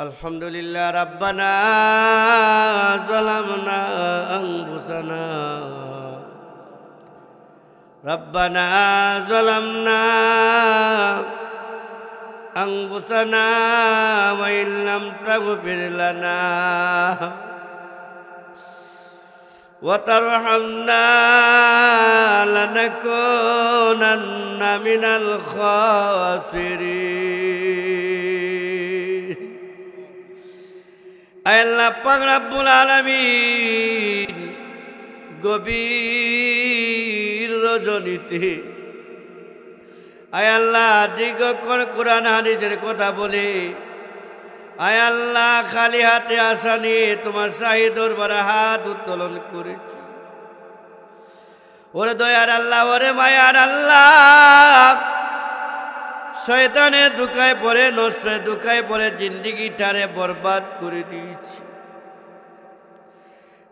আলহামদুলিল্লাহ রাব্বানা যালামনা আনফুসানা রাব্বানা যালামনা আনফুসানা ওয়া ইল্লাম তাগফির লানা ওয়া তারহামনা লানাকুনান্না মিনাল খাসিরিন। আল্লাহ পাক রব্বুল আলামিন গভীর রজনীতে আয় আল্লাহ দীর্ঘক্ষণ কোরআন হাদিসের কথা বলে আয় আল্লাহ খালি হাতে আসা নিয়ে তোমার শাহী দরবারে হাত উত্তোলন করেছি। ওরে দয়ার আল্লাহ, ওরে মায়ার আল্লাহ, শয়তানের দুকায় পড়ে নষ্টের দুকায় পড়ে জিন্দিগিটারে বরবাদ করে দিয়েছি।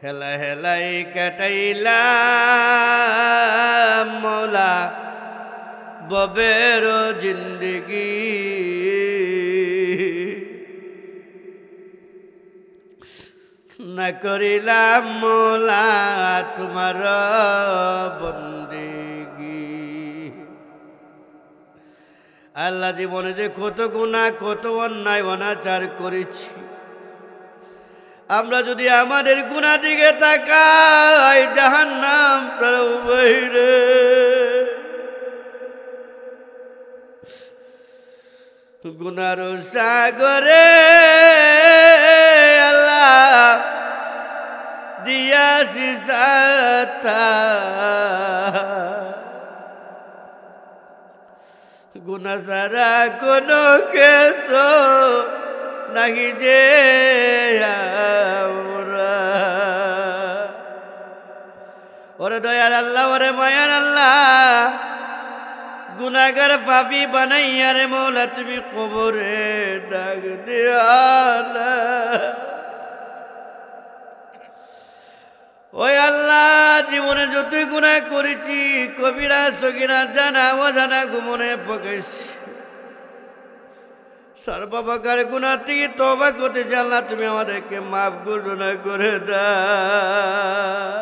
হেলা হেলাই কাটাইলাম মৌলা ববের জিন্দিগি, না করিলাম মৌলা তোমার বন্দেগি। আল্লাহ জীবনে যে কত গুনাহ কত অন্যায় অনাচার করেছি, আমরা যদি আমাদের গুনাহ দিকে তাকাই জাহান্নাম তার বাইরে। গুনার সাগরে আল্লাহ দিয়াছি সাতা, গুনা সারা কোনো কেসো নাহি যে আমরা। ওরে দয়ার আল্লাহ, ওরে মায়ার আল্লাহ, গুনাহগার পাপী বানাইয়া রে মৌলা তুমি কবরে ডাক দিয়া না। ওই আল্লাহ জীবনে যতই গুনাহ করেছি, কবিরা সগীরা জানা অজানা গোপনে প্রকাশ্যে সর্বপ্রকার গুনাহ থেকে তওবা করতেছি। আল্লাহ তুমি আমাদেরকে মাফ ঘোষণা করে দাও।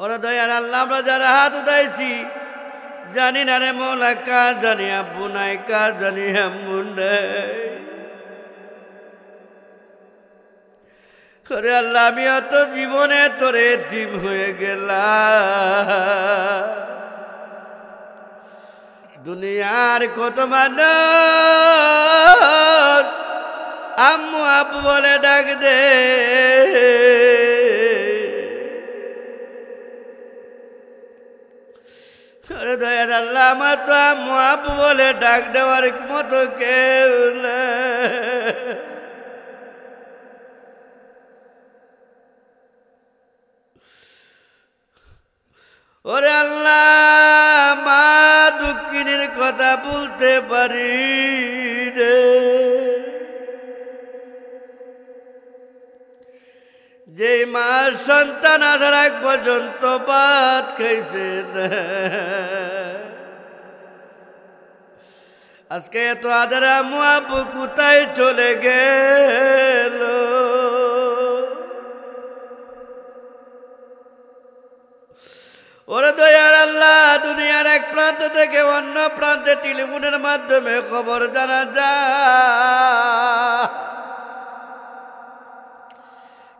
ওরা দয়ার আল্লাহ, আমরা যারা হাত উঠাইছি জানি না রে মৌলা কার জানি আব্বু নাই, কার জানি আম্মু নাই। করে আল্লাহ আমি অত জীবনে তোরে এতিম হয়ে গেলাম। দুনিয়ার কত মানুষ আম্মু আব্বু বলে ডাক দে, দয়ার আল্লাহ আমার তো আম্মু আব্বু বলে ডাক দেওয়ার মতো কেউ নেই। ওরে আল্লাহ, মা দুঃখিনীর কথা বলতে পারি রে, যে মা সন্তান আসার আগ পর্যন্ত ভাত খাইছে না, আজকে এত আদর আম্মু আব্বু কোথায় চলে গেল। ওরে দয়ার আল্লাহ, দুনিয়ার এক প্রান্ত থেকে অন্য প্রান্তে টেলিফোনের মাধ্যমে খবর জানা যায়,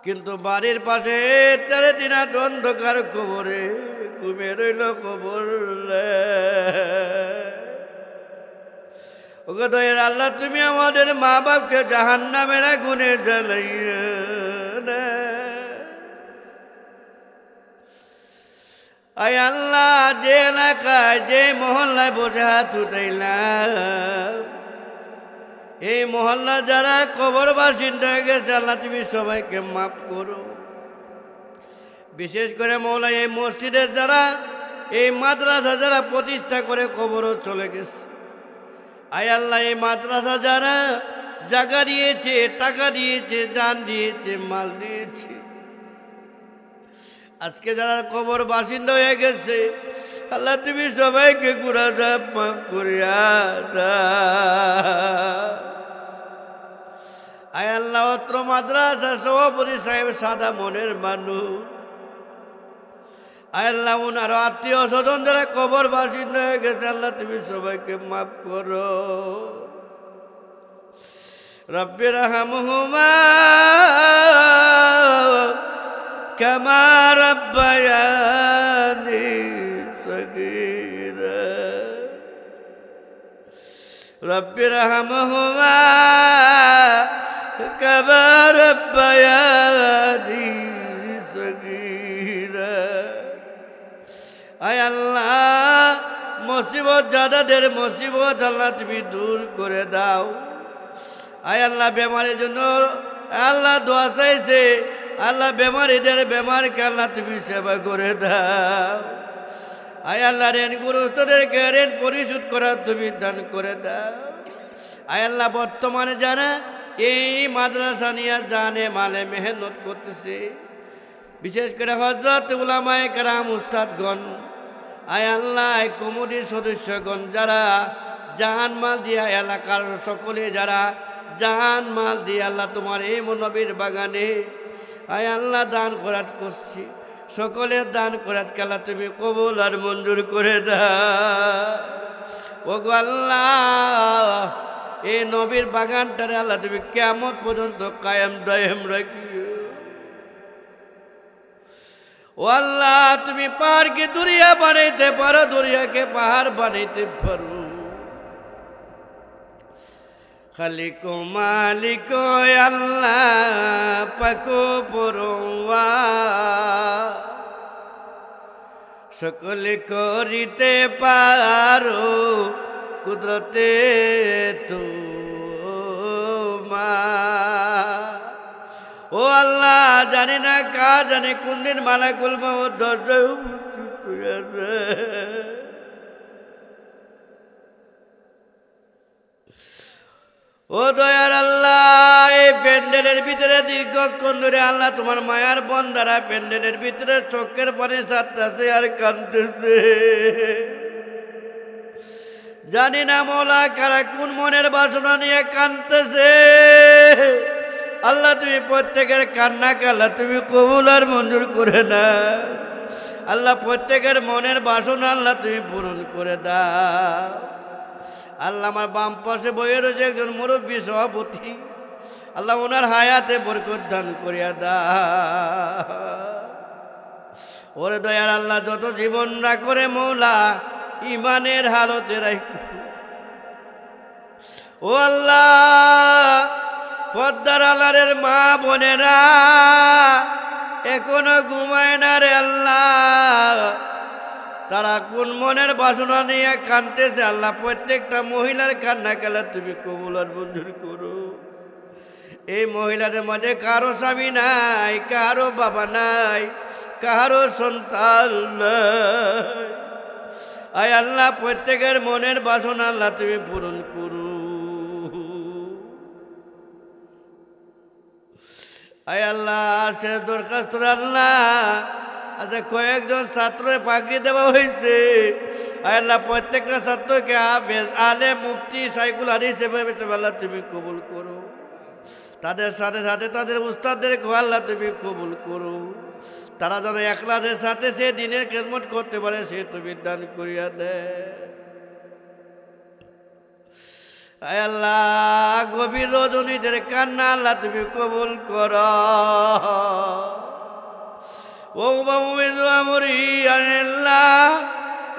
কিন্তু বাড়ির পাশে তেরে দিনা অন্ধকার কবরে ঘুমে রইল খবর। ওকে দয়ার আল্লাহ, তুমি আমাদের মা বাপকে জাহান্নামের আগুনে জ্বালাইয়া না। আয় আল্লাহ, যে এলাকায় যে মহল্লায় বসে হাত উঠাইলাম, এই মহল্লা যারা কবর বাসিন্দা হয়ে গেছে আল্লাহ তুমি সবাইকে মাফ করো। বিশেষ করে মৌলা এই মসজিদের যারা, এই মাদ্রাসা যারা প্রতিষ্ঠা করে কবরও চলে গেছে, আয় আল্লাহ এই মাদ্রাসা যারা জায়গা দিয়েছে, টাকা দিয়েছে, জান দিয়েছে, মাল দিয়েছে, আজকে যারা কবর বাসিন্দা হয়ে গেছে আল্লাহ তুমি সবাইকে গুনাহ মাফ করিয়া দাও। আয় আল্লাহ অত্র মাদ্রাসা সভাপতি সাহেব সাদা মনের মানুষ, আয় আল্লাহ উনার আত্মীয় স্বজন যারা কবর বাসিন্দা হয়ে গেছে আল্লাহ তুমি সবাইকে মাফ করো। রব্বির রহমহুমা কামা রব্বায়ানি সগীরা, রব্বির রহমহুমা কামা রব্বায়ানি সগীরা। আয় আল্লাহ মুসিবত যাদের মুসিবত আল্লাহ তুমি দূর করে দাও। আয় আল্লাহ বেমারের জন্য আল্লাহ দোয়া চাইছে, আল্লাহ বেমারিদের বেমারকে আল্লাহ তুমি সেবা করে দাও। আয় আল্লাহ ঋণগ্রস্তদেরকে ঋণ পরিশোধ করার তুমি দান করে দাও। আয় আল্লাহ বর্তমানে যারা এই মাদ্রাসা নিয়ে জানে মালে মেহনত করতেছে, বিশেষ করে হযরত উলামায়ে কেরাম উস্তাদগণ, আয় আল্লাহ কমিটির সদস্যগণ যারা জাহান মাল দিয়া এলাকার সকলে যারা জাহান মাল দিয়ে আল্লাহ তোমার এই নবীর বাগানে আয় আল্লাহ দান করাত করছি, সকলের দান করাত আল্লাহ তুমি কবুল আর মঞ্জুর করে দাও। ওগো আল্লাহ এই নবীর বাগানটারে আল্লাহ তুমি কিয়ামত পর্যন্ত কায়েম দায়েম রাখিও। ও আল্লাহ তুমি পাহাড়কে দরিয়া বানাইতে পারো, দরিয়াকে পাহাড় বানাইতে পারো। খালিকো মালিকো আল্লাহ পাকো পরোয়া, সকলে করিতে পারো কুদরতে তোমার। ও আল্লাহ জানি না জানি কোন দিন মালাকুল মউত দরজায় উপস্থিত হইয়াছে। ও দয়ার আল্লাহ এই প্যান্ডেলের ভিতরে দীর্ঘক্ষণ ধরে আল্লাহ তোমার মায়ার বন্দারা প্যান্ডেলের ভিতরে চোখের পানি ছাড়তেছে আর কাঁদতেছে। জানি না মৌলা কারা কোন মনের বাসনা নিয়ে কাঁদতেছে। আল্লাহ তুমি প্রত্যেকের কান্নাকে আল্লাহ তুমি কবুল আর মঞ্জুর করে না। আল্লাহ প্রত্যেকের মনের বাসনা আল্লাহ তুমি পূরণ করে দাও। আল্লাহ আমার বাম পাশে বইয়ে রয়েছে একজন মুরব্বী সভাপতি, আল্লাহ ওনার হায়াতে বরকত দান করিয়া দাও। ওরে দয়ার আল্লাহ যত জীবন না করে মৌলা ইমানের হালতে রাখো। ও আল্লাহ পদ্মার আলারের মা বোনেরা এখনো ঘুমায় না রে আল্লাহ, তারা কোন মনের বাসনা নিয়ে কাঁদতেছে আল্লাহ প্রত্যেকটা মহিলার কান্না কালা তুমি কবুল আর মঞ্জুর করো। এই মহিলাদের মধ্যে কারো স্বামী নাই, কারো বাবা নাই, কারো সন্তান নাই। আয় আল্লাহ প্রত্যেকের মনের বাসনা আল্লাহ তুমি পূরণ করো। আয় আল্লাহ সে দরখাস্ত আল্লাহ আচ্ছা কয়েকজন ছাত্রের পাগড়ি দেওয়া হয়েছে। আয় আল্লাহ প্রত্যেকটা ছাত্রকে হাফেজ আলেম মুফতি শাইখুল হাদিস হিসেবে আল্লাহ তুমি কবুল করো। তাদের সাথে সাথে তাদের উস্তাদদেরকে আল্লাহ তুমি কবুল করো। তারা যেন ইখলাসের সাথে সে দিনের খেদমত করতে পারে সে তুমি দান করিয়া দে। আয় আল্লাহ গভীর রজনীদের কান্না আল্লাহ তুমি কবুল করো। ও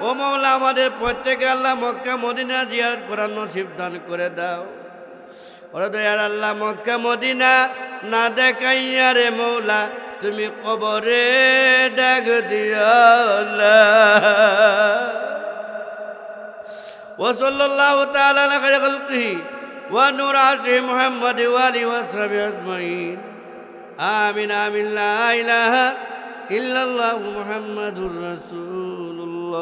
ও মৌলা আমাদের প্রত্যেকে আল্লাহ মক্কা মদিনা জিয়ারত করার নসিব দান করে দাও। ওরে দয়ার আল্লাহ মক্কা মদিনা না দেখাইয়া রে মৌলা তুমি কবরে ডাক দিও। ওয়াসাল্লাল্লাহু তাআলা আলা খায়রি খালকিহি ওয়া নূর আরশি মুহাম্মদ ওয়া আলিহি ওয়া সাহবিহি আজমাইন। আমিন আমিন লা ইলাহা ইল্লাল্লাহু মুহাম্মাদুর রাসূলুল্লাহ।